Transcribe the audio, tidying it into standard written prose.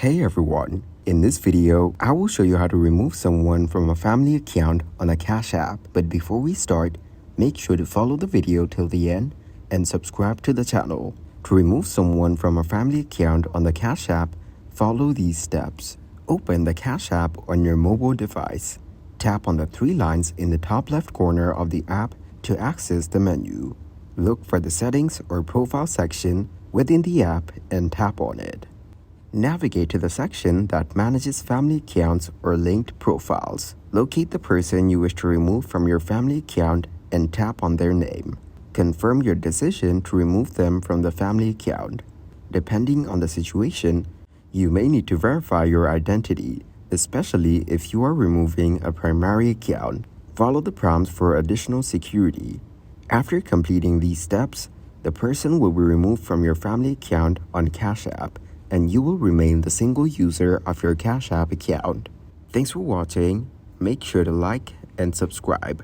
Hey everyone, in this video, I will show you how to remove someone from a family account on a Cash App. But before we start, make sure to follow the video till the end and subscribe to the channel. To remove someone from a family account on the Cash App, follow these steps. Open the Cash App on your mobile device. Tap on the three lines in the top left corner of the app to access the menu. Look for the Settings or Profile section within the app and tap on it. Navigate to the section that manages family accounts or linked profiles. Locate the person you wish to remove from your family account and tap on their name. Confirm your decision to remove them from the family account. Depending on the situation, you may need to verify your identity, especially if you are removing a primary account. Follow the prompts for additional security. After completing these steps, the person will be removed from your family account on Cash App, and you will remain the single user of your Cash App account. Thanks for watching. Make sure to like and subscribe.